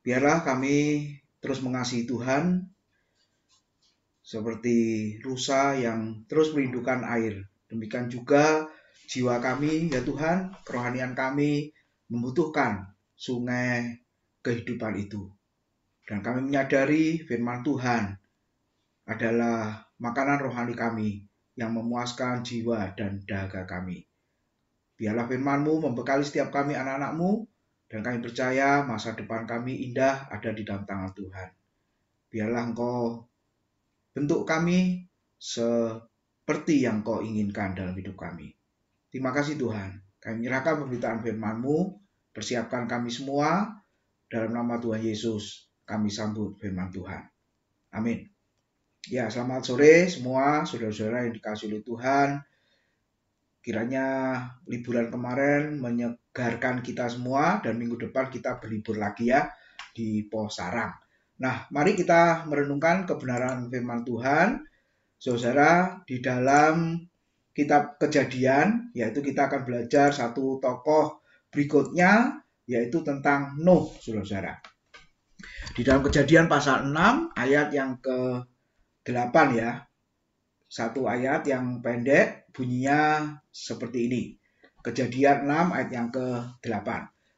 Biarlah kami terus mengasihi Tuhan seperti rusa yang terus merindukan air. Demikian juga jiwa kami, ya Tuhan, kerohanian kami membutuhkan sungai kehidupan itu. Dan kami menyadari firman Tuhan adalah makanan rohani kami yang memuaskan jiwa dan dahaga kami. Biarlah firman-Mu membekali setiap kami anak-anak-Mu, dan kami percaya masa depan kami indah ada di dalam tangan Tuhan. Biarlah Engkau bentuk kami seperti yang Kau inginkan dalam hidup kami. Terima kasih Tuhan. Kami menyerahkan pemberitaan firman-Mu, persiapkan kami semua, dalam nama Tuhan Yesus kami sambut firman Tuhan. Amin. Ya, selamat sore semua saudara-saudara yang dikasihi oleh Tuhan. Kiranya liburan kemarin menyegarkan kita semua dan minggu depan kita berlibur lagi ya di Pos Sarang. Nah, mari kita merenungkan kebenaran firman Tuhan. Saudara, di dalam kitab Kejadian, yaitu kita akan belajar satu tokoh berikutnya, yaitu tentang Nuh, saudara-saudara. Di dalam Kejadian pasal 6 ayat yang ke-8 ya. Satu ayat yang pendek bunyinya seperti ini. Kejadian 6 ayat yang ke-8.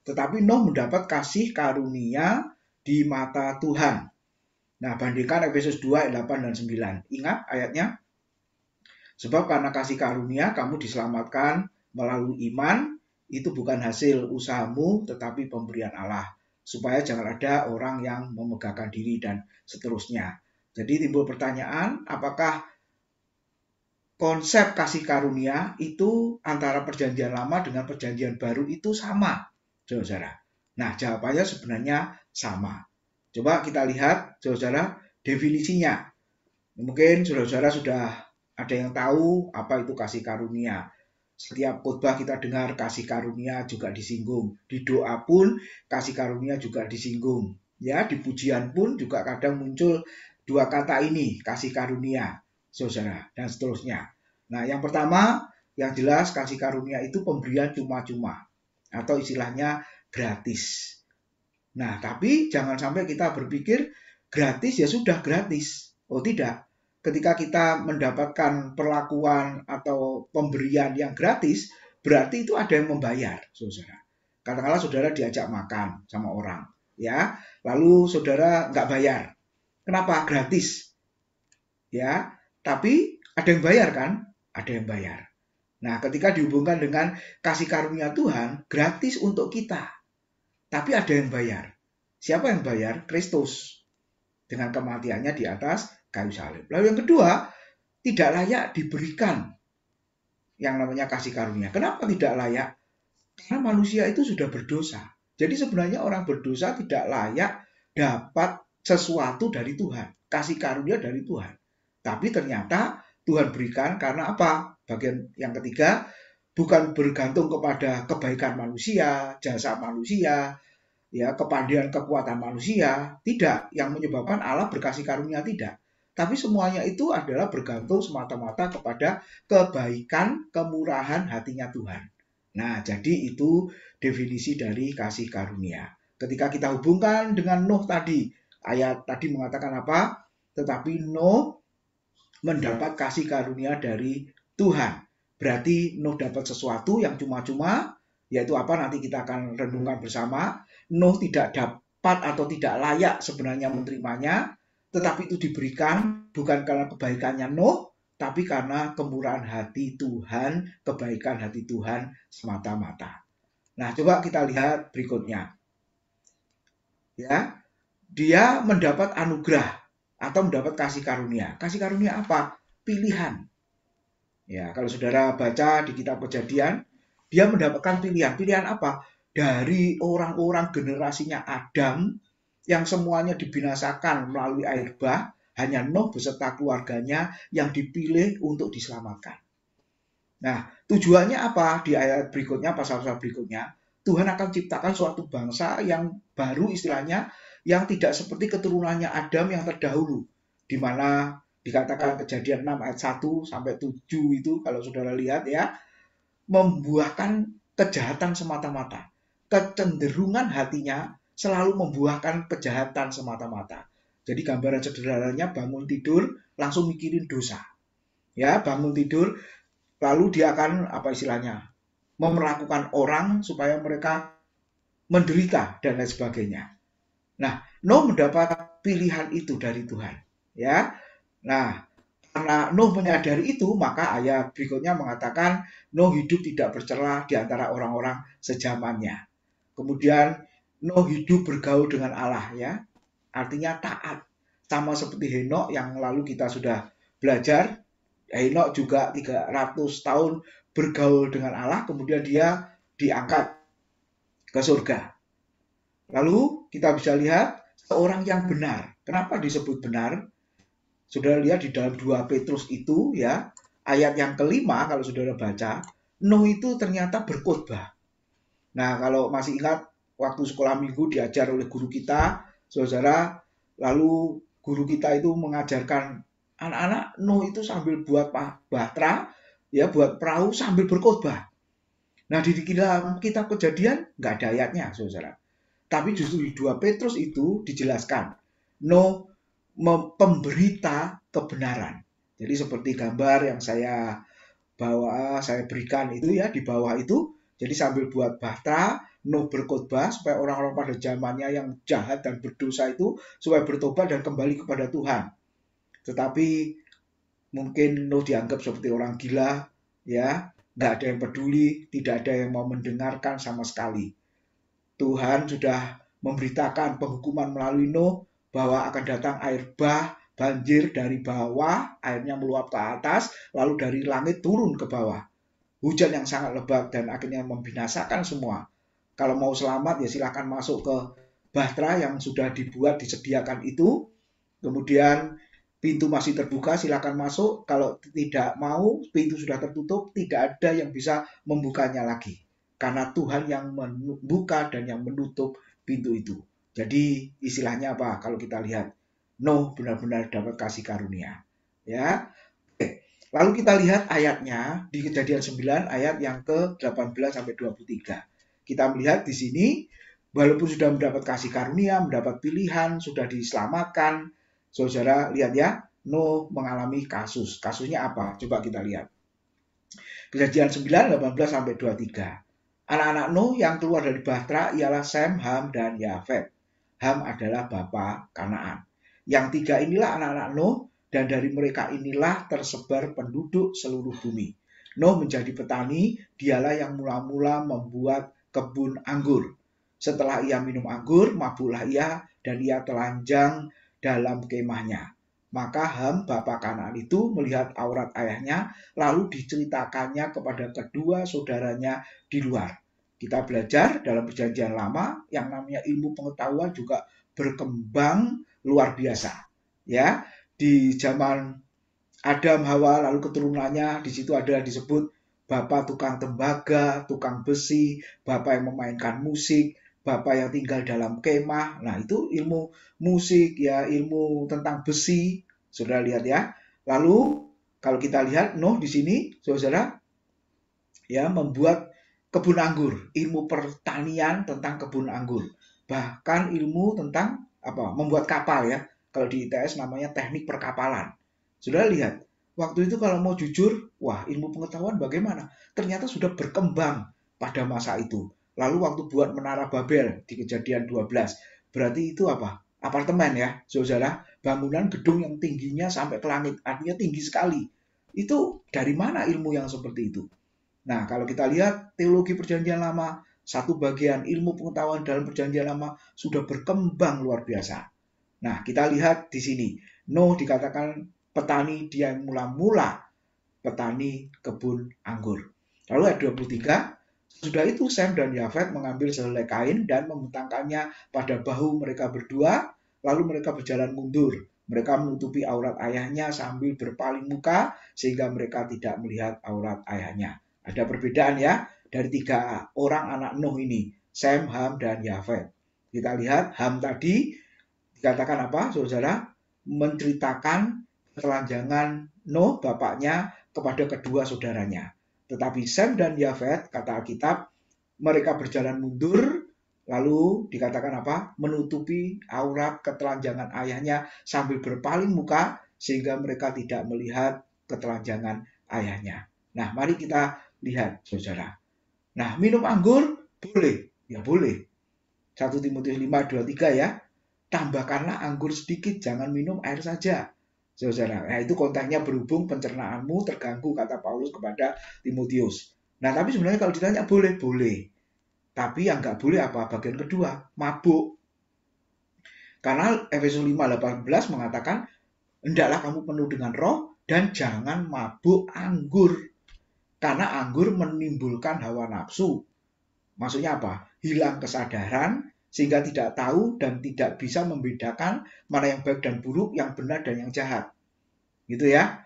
Tetapi Nuh mendapat kasih karunia di mata Tuhan. Nah, bandingkan Efesus 2 ayat 8 dan 9. Ingat ayatnya? Sebab karena kasih karunia kamu diselamatkan melalui iman, itu bukan hasil usahamu tetapi pemberian Allah. Supaya jangan ada orang yang memegahkan diri dan seterusnya. Jadi timbul pertanyaan, apakah konsep kasih karunia itu antara perjanjian lama dengan perjanjian baru itu sama, saudara. Nah, jawabannya sebenarnya sama. Coba kita lihat, saudara, definisinya. Mungkin saudara-saudara sudah ada yang tahu apa itu kasih karunia. Setiap khotbah kita dengar kasih karunia juga disinggung. Di doa pun kasih karunia juga disinggung. Ya, di pujian pun juga kadang muncul dua kata ini, kasih karunia, saudara, dan seterusnya. Nah, yang pertama, yang jelas kasih karunia itu pemberian cuma-cuma atau istilahnya gratis. Nah, tapi jangan sampai kita berpikir gratis ya sudah gratis. Oh tidak, ketika kita mendapatkan perlakuan atau pemberian yang gratis, berarti itu ada yang membayar, saudara. Katakanlah saudara diajak makan sama orang, ya, lalu saudara nggak bayar. Kenapa? Gratis. Ya, tapi ada yang bayar kan? Ada yang bayar. Nah, ketika dihubungkan dengan kasih karunia Tuhan, gratis untuk kita. Tapi ada yang bayar. Siapa yang bayar? Kristus. Dengan kematiannya di atas kayu salib. Lalu yang kedua, tidak layak diberikan yang namanya kasih karunia. Kenapa tidak layak? Karena manusia itu sudah berdosa. Jadi sebenarnya orang berdosa tidak layak dapat sesuatu dari Tuhan. Kasih karunia dari Tuhan. Tapi ternyata Tuhan berikan karena apa? Bagian yang ketiga, bukan bergantung kepada kebaikan manusia, jasa manusia, ya, kepandaian kekuatan manusia, tidak. Yang menyebabkan Allah berkasih karunia tidak. Tapi semuanya itu adalah bergantung semata-mata kepada kebaikan, kemurahan hatinya Tuhan. Nah, jadi itu definisi dari kasih karunia. Ketika kita hubungkan dengan Nuh tadi, ayat tadi mengatakan apa? Tetapi Nuh mendapat kasih karunia dari Tuhan. Berarti Nuh dapat sesuatu yang cuma-cuma, yaitu apa? Nanti kita akan renungkan bersama. Nuh tidak dapat atau tidak layak sebenarnya menerimanya, tetapi itu diberikan bukan karena kebaikannya Nuh, tapi karena kemurahan hati Tuhan, kebaikan hati Tuhan semata-mata. Nah, coba kita lihat berikutnya. Ya, dia mendapat anugerah atau mendapat kasih karunia. Kasih karunia apa? Pilihan. Ya, kalau saudara baca di kitab Kejadian, dia mendapatkan pilihan. Pilihan apa? Dari orang-orang generasinya Adam yang semuanya dibinasakan melalui air bah, hanya Nuh beserta keluarganya yang dipilih untuk diselamatkan. Nah, tujuannya apa? Di ayat berikutnya, pasal-pasal berikutnya, Tuhan akan ciptakan suatu bangsa yang baru istilahnya, yang tidak seperti keturunannya Adam yang terdahulu, di mana dikatakan Kejadian 6 ayat 1 sampai 7 itu kalau saudara lihat ya, membuahkan kejahatan semata-mata. Kecenderungan hatinya selalu membuahkan kejahatan semata-mata. Jadi gambaran sederhananya bangun tidur langsung mikirin dosa. Ya, bangun tidur lalu dia akan apa istilahnya? Memperlakukan orang supaya mereka menderita dan lain sebagainya. Nah, Nuh mendapat pilihan itu dari Tuhan. Ya, nah karena Nuh menyadari itu, maka ayat berikutnya mengatakan Nuh hidup tidak bercela di antara orang-orang sezamannya. Kemudian Nuh hidup bergaul dengan Allah, ya, artinya taat. Sama seperti Henok yang lalu kita sudah belajar. Henok juga 300 tahun bergaul dengan Allah, kemudian dia diangkat ke surga. Lalu kita bisa lihat seorang yang benar. Kenapa disebut benar? Saudara lihat di dalam 2 Petrus itu, ya, ayat yang kelima kalau saudara baca, Nuh itu ternyata berkhotbah. Nah, kalau masih ingat waktu sekolah minggu diajar oleh guru kita, saudara, lalu guru kita itu mengajarkan anak-anak Nuh itu sambil buat bahtera, ya, buat perahu sambil berkhotbah. Nah, di dalam kitab Kejadian nggak ada ayatnya, saudara. Tapi justru di 2 Petrus itu dijelaskan, Nuh pemberita kebenaran. Jadi seperti gambar yang saya berikan itu, ya, di bawah itu. Jadi sambil buat bahtera, Nuh berkhotbah supaya orang-orang pada zamannya yang jahat dan berdosa itu supaya bertobat dan kembali kepada Tuhan. Tetapi mungkin Nuh dianggap seperti orang gila, ya, nggak ada yang peduli, tidak ada yang mau mendengarkan sama sekali. Tuhan sudah memberitakan penghukuman melalui Nuh bahwa akan datang air bah, banjir dari bawah, airnya meluap ke atas, lalu dari langit turun ke bawah. Hujan yang sangat lebat dan akhirnya membinasakan semua. Kalau mau selamat ya silahkan masuk ke bahtera yang sudah dibuat, disediakan itu. Kemudian pintu masih terbuka, silakan masuk. Kalau tidak mau, pintu sudah tertutup, tidak ada yang bisa membukanya lagi. Karena Tuhan yang membuka dan yang menutup pintu itu. Jadi istilahnya apa? Kalau kita lihat, Nuh benar-benar dapat kasih karunia. Ya. Oke. Lalu kita lihat ayatnya di Kejadian 9 ayat yang ke-18 sampai 23. Kita melihat di sini, walaupun sudah mendapat kasih karunia, mendapat pilihan, sudah diselamatkan, saudara lihat ya, Nuh mengalami kasus. Kasusnya apa? Coba kita lihat. Kejadian 9, 18 sampai 23. Anak-anak Nuh yang keluar dari bahtera ialah Sem, Ham, dan Yafet. Ham adalah bapa Kanaan. Yang tiga inilah anak-anak Nuh, dan dari mereka inilah tersebar penduduk seluruh bumi. Nuh menjadi petani, dialah yang mula-mula membuat kebun anggur. Setelah ia minum anggur, mabuklah ia, dan ia telanjang dalam kemahnya. Maka Ham, bapa Kanaan itu melihat aurat ayahnya, lalu diceritakannya kepada kedua saudaranya di luar. Kita belajar dalam Perjanjian Lama yang namanya ilmu pengetahuan juga berkembang luar biasa. Ya, di zaman Adam, Hawa, lalu keturunannya, di situ ada disebut bapak tukang tembaga, tukang besi, bapak yang memainkan musik, bapak yang tinggal dalam kemah. Nah, itu ilmu musik, ya, ilmu tentang besi. Saudara lihat ya. Lalu kalau kita lihat Nuh di sini, saudara, ya, membuat kebun anggur, ilmu pertanian tentang kebun anggur. Bahkan ilmu tentang apa? Membuat kapal, ya. Kalau di ITS namanya teknik perkapalan. Saudara lihat, waktu itu kalau mau jujur, wah, ilmu pengetahuan bagaimana? Ternyata sudah berkembang pada masa itu. Lalu waktu buat Menara Babel di Kejadian 12, berarti itu apa? Apartemen, ya, saudara, bangunan gedung yang tingginya sampai ke langit, artinya tinggi sekali. Itu dari mana ilmu yang seperti itu? Nah, kalau kita lihat teologi Perjanjian Lama, satu bagian ilmu pengetahuan dalam Perjanjian Lama sudah berkembang luar biasa. Nah, kita lihat di sini, Nuh dikatakan petani, dia yang mula-mula petani kebun anggur. Lalu ayat 23, sudah itu Sem dan Yafet mengambil sehelai kain dan membentangkannya pada bahu mereka berdua, lalu mereka berjalan mundur. Mereka menutupi aurat ayahnya sambil berpaling muka sehingga mereka tidak melihat aurat ayahnya. Ada perbedaan, ya, dari tiga orang anak Nuh ini, Sem, Ham, dan Yafet. Kita lihat Ham tadi dikatakan apa, saudara? Menceritakan ketelanjangan Nuh, bapaknya, kepada kedua saudaranya. Tetapi Sem dan Yafet, kata Alkitab, mereka berjalan mundur Lalu dikatakan apa? Menutupi aurat ketelanjangan ayahnya sambil berpaling muka sehingga mereka tidak melihat ketelanjangan ayahnya. Nah, mari kita lihat, saudara. Nah, minum anggur boleh? Ya boleh. 1 Timotius 5:23 ya. Tambahkanlah anggur sedikit, jangan minum air saja. Saudara, nah itu konteksnya berhubung pencernaanmu terganggu, kata Paulus kepada Timotius. Nah, tapi sebenarnya kalau ditanya boleh, boleh. Tapi yang nggak boleh apa? Bagian kedua, mabuk. Karena Efesus 5:18 mengatakan, hendaklah kamu penuh dengan roh dan jangan mabuk anggur. Karena anggur menimbulkan hawa nafsu. Maksudnya apa? Hilang kesadaran sehingga tidak tahu dan tidak bisa membedakan mana yang baik dan buruk, yang benar dan yang jahat. Gitu ya.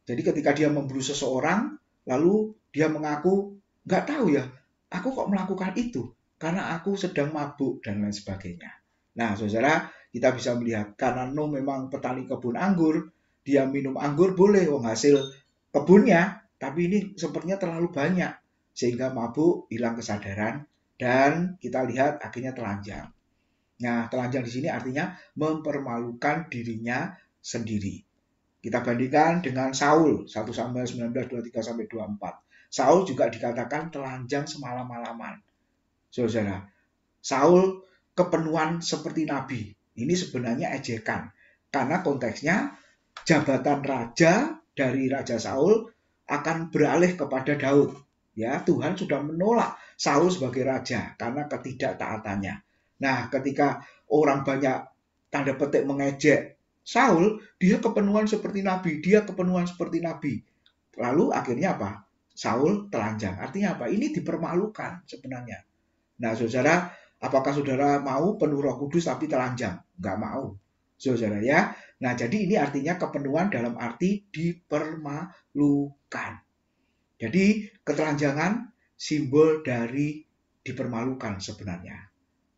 Jadi ketika dia membunuh seseorang, lalu dia mengaku, nggak tahu ya, aku kok melakukan itu karena aku sedang mabuk dan lain sebagainya. Nah, saudara, kita bisa melihat karena Nuh memang petani kebun anggur, dia minum anggur boleh, hasil kebunnya, tapi ini sepertinya terlalu banyak sehingga mabuk, hilang kesadaran, dan kita lihat akhirnya telanjang. Nah, telanjang di sini artinya mempermalukan dirinya sendiri. Kita bandingkan dengan Saul, 1 Samuel 19:23-24. Saul juga dikatakan telanjang semalam-malaman. Saudara, Saul kepenuhan seperti nabi. Ini sebenarnya ejekan. Karena konteksnya jabatan raja dari Raja Saul akan beralih kepada Daud. Ya, Tuhan sudah menolak Saul sebagai raja karena ketidaktaatannya. Nah, ketika orang banyak tanda petik mengejek Saul, dia kepenuhan seperti nabi, dia kepenuhan seperti nabi. Lalu akhirnya apa? Saul telanjang. Artinya apa? Ini dipermalukan sebenarnya. Nah, saudara, apakah saudara mau penuh Roh Kudus tapi telanjang? Enggak mau, saudara ya. Nah, jadi ini artinya kepenuhan dalam arti dipermalukan. Jadi ketelanjangan simbol dari dipermalukan sebenarnya.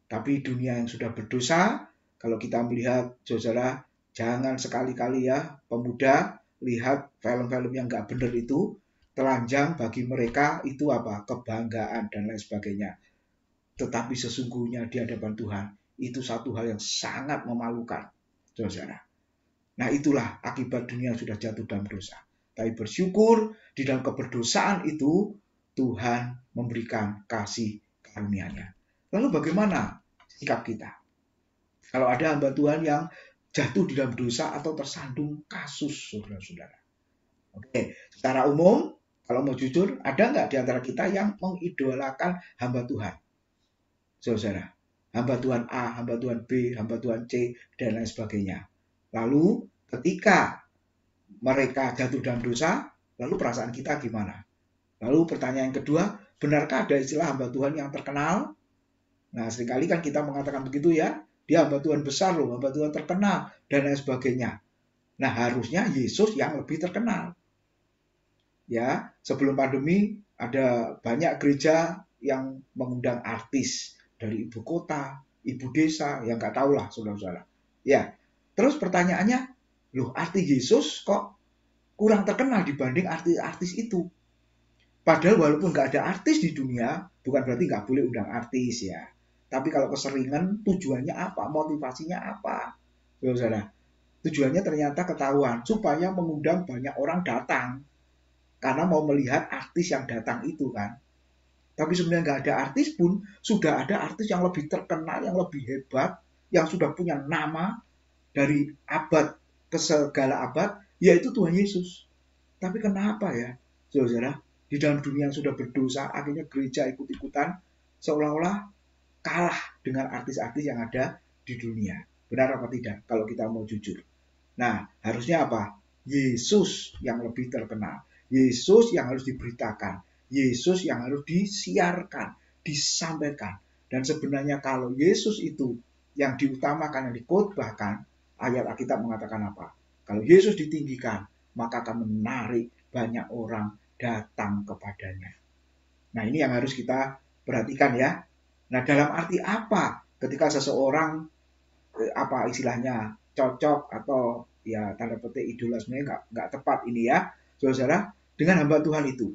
Tapi dunia yang sudah berdosa, kalau kita melihat, saudara, jangan sekali-kali ya pemuda lihat film-film yang nggak benar itu, telanjang bagi mereka itu apa? Kebanggaan dan lain sebagainya. Tetapi sesungguhnya di hadapan Tuhan, itu satu hal yang sangat memalukan, saudara. Nah, itulah akibat dunia yang sudah jatuh dalam dosa. Tapi bersyukur di dalam keberdosaan itu Tuhan memberikan kasih karunia-Nya. Lalu bagaimana sikap kita? Kalau ada hamba Tuhan yang jatuh di dalam dosa atau tersandung kasus, saudara-saudara. Oke, secara umum, kalau mau jujur, ada nggak di antara kita yang mengidolakan hamba Tuhan? Saudara, hamba Tuhan A, hamba Tuhan B, hamba Tuhan C, dan lain sebagainya. Lalu ketika mereka jatuh dalam dosa, lalu perasaan kita gimana? Lalu pertanyaan kedua, benarkah ada istilah hamba Tuhan yang terkenal? Nah, seringkali kan kita mengatakan begitu ya, dia hamba Tuhan besar loh, hamba Tuhan terkenal, dan lain sebagainya. Nah, harusnya Yesus yang lebih terkenal. Ya, sebelum pandemi ada banyak gereja yang mengundang artis dari ibu kota, ibu desa, yang nggak tahu lah, saudara-saudara. Ya, terus pertanyaannya, loh artis Yesus kok kurang terkenal dibanding artis-artis itu? Padahal walaupun nggak ada artis di dunia, bukan berarti nggak boleh undang artis ya. Tapi kalau keseringan, tujuannya apa? Motivasinya apa? Saudara, tujuannya ternyata ketahuan, supaya mengundang banyak orang datang. Karena mau melihat artis yang datang itu kan. Tapi sebenarnya nggak ada artis pun, sudah ada artis yang lebih terkenal, yang lebih hebat, yang sudah punya nama dari abad ke segala abad, yaitu Tuhan Yesus. Tapi kenapa ya, saudara, di dalam dunia yang sudah berdosa, akhirnya gereja ikut-ikutan, seolah-olah kalah dengan artis-artis yang ada di dunia. Benar apa tidak, kalau kita mau jujur? Nah, harusnya apa? Yesus yang lebih terkenal. Yesus yang harus diberitakan. Yesus yang harus disiarkan, disampaikan. Dan sebenarnya kalau Yesus itu yang diutamakan, yang dikhotbahkan, ayat Alkitab mengatakan apa? Kalau Yesus ditinggikan, maka akan menarik banyak orang datang kepadanya. Nah, ini yang harus kita perhatikan ya. Nah, dalam arti apa ketika seseorang apa istilahnya cocok atau ya tanda petik idola, sebenarnya nggak tepat ini ya, saudara, dengan hamba Tuhan itu.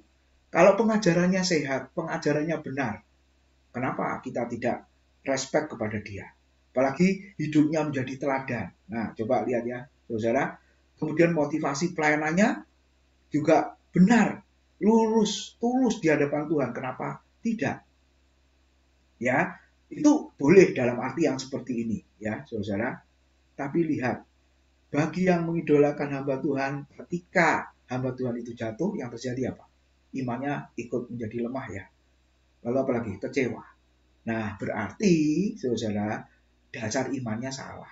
Kalau pengajarannya sehat, pengajarannya benar, kenapa kita tidak respect kepada dia. Apalagi hidupnya menjadi teladan. Nah, coba lihat ya, saudara. Kemudian motivasi pelayanannya juga benar, lurus, tulus di hadapan Tuhan. Kenapa tidak? Ya, itu boleh dalam arti yang seperti ini, ya, saudara. Tapi lihat, bagi yang mengidolakan hamba Tuhan, ketika hamba Tuhan itu jatuh, yang terjadi apa? Imannya ikut menjadi lemah ya. Lalu apalagi? Kecewa. Nah, berarti, saudara, dasar imannya salah.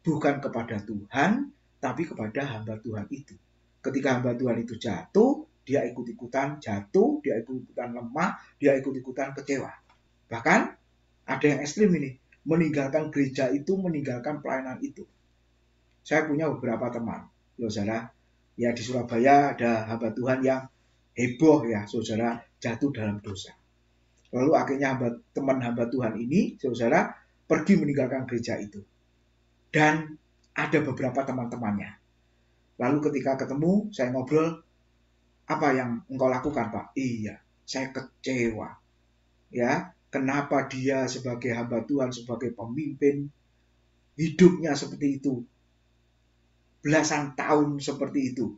Bukan kepada Tuhan, tapi kepada hamba Tuhan itu. Ketika hamba Tuhan itu jatuh, dia ikut-ikutan jatuh, dia ikut-ikutan lemah, dia ikut-ikutan kecewa. Bahkan ada yang ekstrim ini, meninggalkan gereja itu, meninggalkan pelayanan itu. Saya punya beberapa teman, saudara, ya di Surabaya ada hamba Tuhan yang heboh ya, saudara, jatuh dalam dosa. Lalu akhirnya teman hamba Tuhan ini, saudara, pergi meninggalkan gereja itu. Dan ada beberapa teman-temannya. Lalu ketika ketemu, saya ngobrol, apa yang engkau lakukan, Pak? Iya, saya kecewa. Ya, kenapa dia sebagai hamba Tuhan, sebagai pemimpin, hidupnya seperti itu. Belasan tahun seperti itu.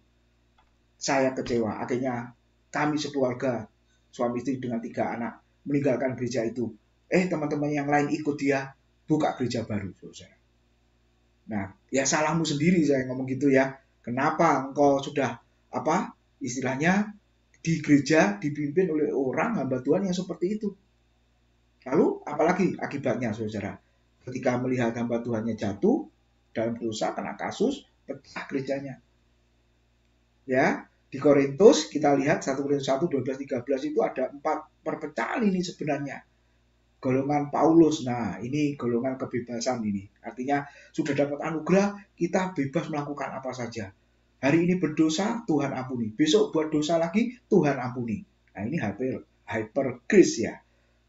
Saya kecewa. Akhirnya kami sekeluarga, suami istri dengan 3 anak, meninggalkan gereja itu. Teman-teman yang lain ikut dia, buka gereja baru, saudara. Nah, ya salahmu sendiri saya ngomong gitu ya. Kenapa engkau sudah istilahnya di gereja dipimpin oleh orang hamba Tuhan yang seperti itu? Lalu apalagi akibatnya saudara? Ketika melihat hamba Tuhannya jatuh dalam dosa, kena kasus, pecah gerejanya. Ya, di Korintus kita lihat 1 Korintus 1, 12, 13 itu ada 4 perpecahan ini sebenarnya. Golongan Paulus, nah ini golongan kebebasan ini. Artinya sudah dapat anugerah, kita bebas melakukan apa saja. Hari ini berdosa, Tuhan ampuni. Besok buat dosa lagi, Tuhan ampuni. Nah ini hyper grace ya.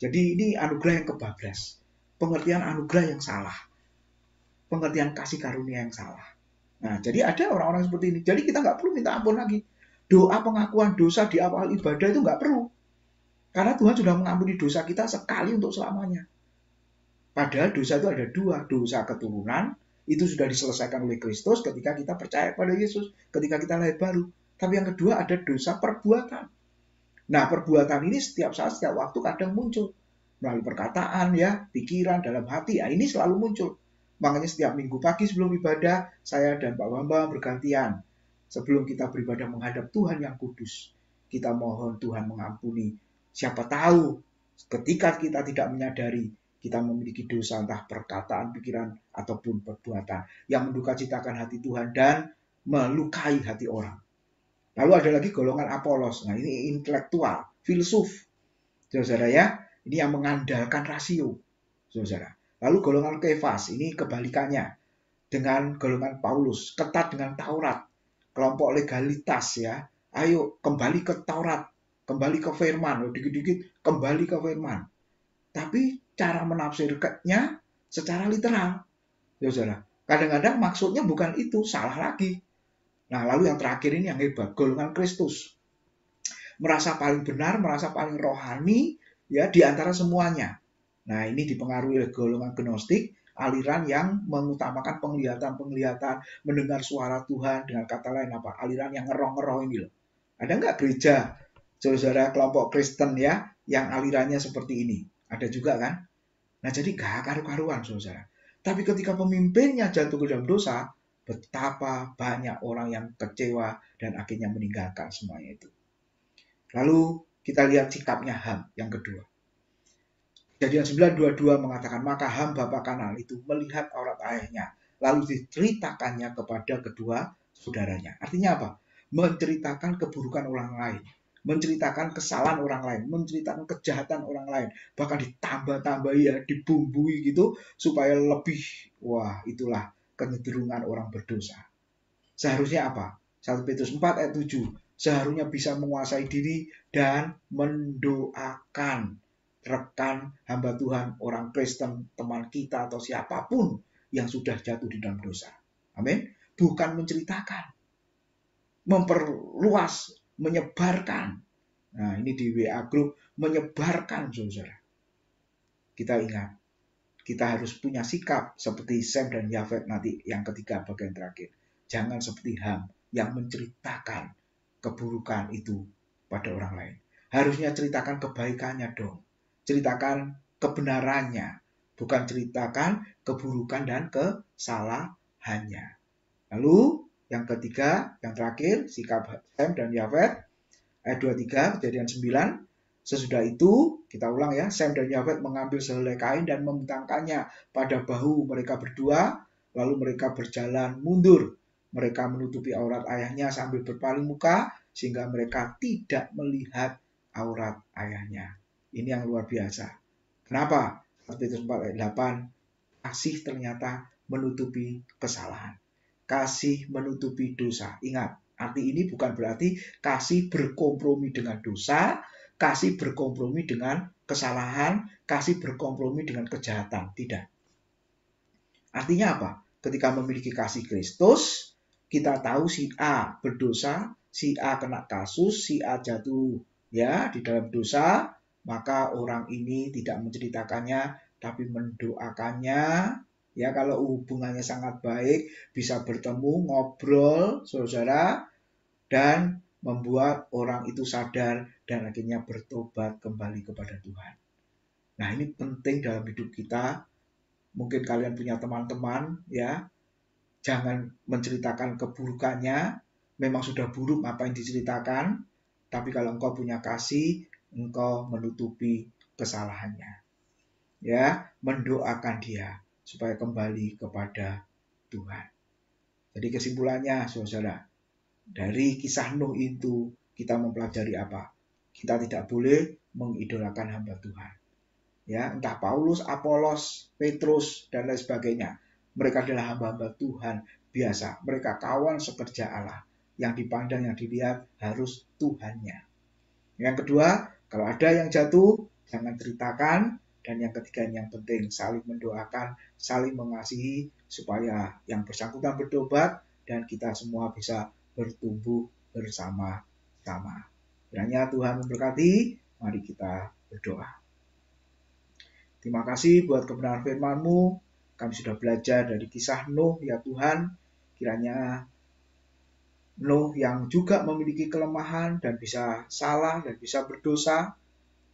Jadi ini anugerah yang kebablas. Pengertian anugerah yang salah. Pengertian kasih karunia yang salah. Nah jadi ada orang-orang seperti ini. Jadi kita nggak perlu minta ampun lagi. Doa pengakuan dosa di awal ibadah itu nggak perlu. Karena Tuhan sudah mengampuni dosa kita sekali untuk selamanya. Padahal dosa itu ada 2. Dosa keturunan, itu sudah diselesaikan oleh Kristus ketika kita percaya pada Yesus, ketika kita lahir baru. Tapi yang kedua ada dosa perbuatan. Nah, perbuatan ini setiap saat, setiap waktu kadang muncul. Melalui perkataan, ya, pikiran, dalam hati. Ya, ini selalu muncul. Makanya setiap minggu pagi sebelum ibadah, saya dan Pak Bambang bergantian. Sebelum kita beribadah menghadap Tuhan yang kudus, kita mohon Tuhan mengampuni. Siapa tahu ketika kita tidak menyadari kita memiliki dosa entah perkataan, pikiran, ataupun perbuatan yang mendukacitakan hati Tuhan dan melukai hati orang. Lalu ada lagi golongan Apolos. Nah ini intelektual, filsuf. Saudara ya, ini yang mengandalkan rasio. Saudara. Lalu golongan Kefas, ini kebalikannya. Dengan golongan Paulus, ketat dengan Taurat. Kelompok legalitas ya. Ayo kembali ke Taurat, kembali ke firman, dikit-dikit kembali ke firman. Tapi cara menafsirkannya secara literal. Ya saudara. Kadang-kadang maksudnya bukan itu, salah lagi. Nah, lalu yang terakhir ini yang hebat, golongan Kristus. Merasa paling benar, merasa paling rohani ya di antara semuanya. Nah, ini dipengaruhi oleh golongan Gnostik, aliran yang mengutamakan penglihatan-penglihatan, mendengar suara Tuhan, dengan kata lain apa? Aliran yang ngeroh-ngeroh ini loh. Ada nggak gereja, saudara kelompok Kristen ya, yang alirannya seperti ini? Ada juga kan? Nah, jadi gak karu-karuan, saudara. Tapi ketika pemimpinnya jatuh ke dalam dosa, betapa banyak orang yang kecewa dan akhirnya meninggalkan semuanya itu. Lalu kita lihat sikapnya Ham yang kedua. Kejadian 9:22 mengatakan, maka Ham bapa Kanaan itu melihat aurat ayahnya, lalu diceritakannya kepada kedua saudaranya. Artinya apa? Menceritakan keburukan orang lain, menceritakan kesalahan orang lain, menceritakan kejahatan orang lain, bahkan ditambah-tambahi ya, dibumbui gitu supaya lebih, wah itulah kecenderungan orang berdosa. Seharusnya apa? 1 Petrus 4 ayat 7, seharusnya bisa menguasai diri dan mendoakan rekan hamba Tuhan, orang Kristen, teman kita atau siapapun yang sudah jatuh di dalam dosa. Amin. Bukan menceritakan, memperluas, menyebarkan. Nah, ini di WA group menyebarkan, saudara. kita ingat, kita harus punya sikap seperti Sem dan Yafet nanti yang ketiga bagian terakhir. Jangan seperti Ham yang menceritakan keburukan itu pada orang lain. Harusnya ceritakan kebaikannya dong. Ceritakan kebenarannya. Bukan ceritakan keburukan dan kesalahannya. Lalu yang ketiga, yang terakhir, sikap Sem dan Yafet. Ayat 23, Kejadian 9. Sesudah itu, kita ulang ya, Sem dan Yafet mengambil sehelai kain dan membentangkannya pada bahu mereka berdua, lalu mereka berjalan mundur. Mereka menutupi aurat ayahnya sambil berpaling muka, sehingga mereka tidak melihat aurat ayahnya. Ini yang luar biasa. Kenapa? Petrus 4 ayat 8, kasih ternyata menutupi kesalahan. Kasih menutupi dosa. Ingat, arti ini bukan berarti kasih berkompromi dengan dosa, kasih berkompromi dengan kesalahan, kasih berkompromi dengan kejahatan. Tidak. Artinya apa? Ketika memiliki kasih Kristus, kita tahu si A berdosa, si A kena kasus, si A jatuh ya di dalam dosa, maka orang ini tidak menceritakannya tapi mendoakannya. Ya, kalau hubungannya sangat baik, bisa bertemu, ngobrol, saudara, dan membuat orang itu sadar dan akhirnya bertobat kembali kepada Tuhan. Nah, ini penting dalam hidup kita. Mungkin kalian punya teman-teman, ya, jangan menceritakan keburukannya. Memang sudah buruk apa yang diceritakan, tapi kalau engkau punya kasih, engkau menutupi kesalahannya. Ya, mendoakan dia supaya kembali kepada Tuhan. Jadi kesimpulannya, saudara, dari kisah Nuh itu kita mempelajari apa? Kita tidak boleh mengidolakan hamba Tuhan. Ya, entah Paulus, Apolos, Petrus, dan lain sebagainya. Mereka adalah hamba-hamba Tuhan biasa. Mereka kawan sekerja Allah. Yang dipandang, yang dilihat harus Tuhannya. Yang kedua, kalau ada yang jatuh, jangan ceritakan. Dan yang ketiga, yang penting, saling mendoakan, saling mengasihi, supaya yang bersangkutan bertobat, dan kita semua bisa bertumbuh bersama-sama. Kiranya Tuhan memberkati, mari kita berdoa. Terima kasih buat kebenaran firman-Mu, kami sudah belajar dari kisah Nuh, ya Tuhan, kiranya Nuh yang juga memiliki kelemahan dan bisa salah dan bisa berdosa,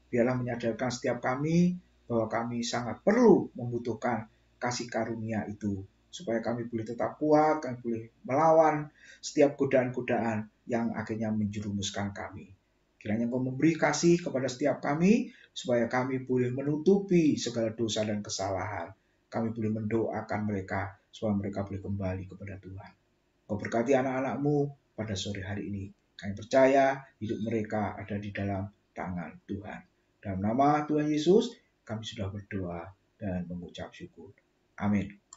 biarlah menyadarkan setiap kami bahwa kami sangat perlu membutuhkan kasih karunia itu, supaya kami boleh tetap kuat, kami boleh melawan setiap godaan-godaan yang akhirnya menjerumuskan kami. Kiranya Engkau memberi kasih kepada setiap kami, supaya kami boleh menutupi segala dosa dan kesalahan. Kami boleh mendoakan mereka, supaya mereka boleh kembali kepada Tuhan. Kau berkati anak-anak-Mu pada sore hari ini. Kami percaya hidup mereka ada di dalam tangan Tuhan. Dalam nama Tuhan Yesus, kami sudah berdoa dan mengucap syukur. Amin.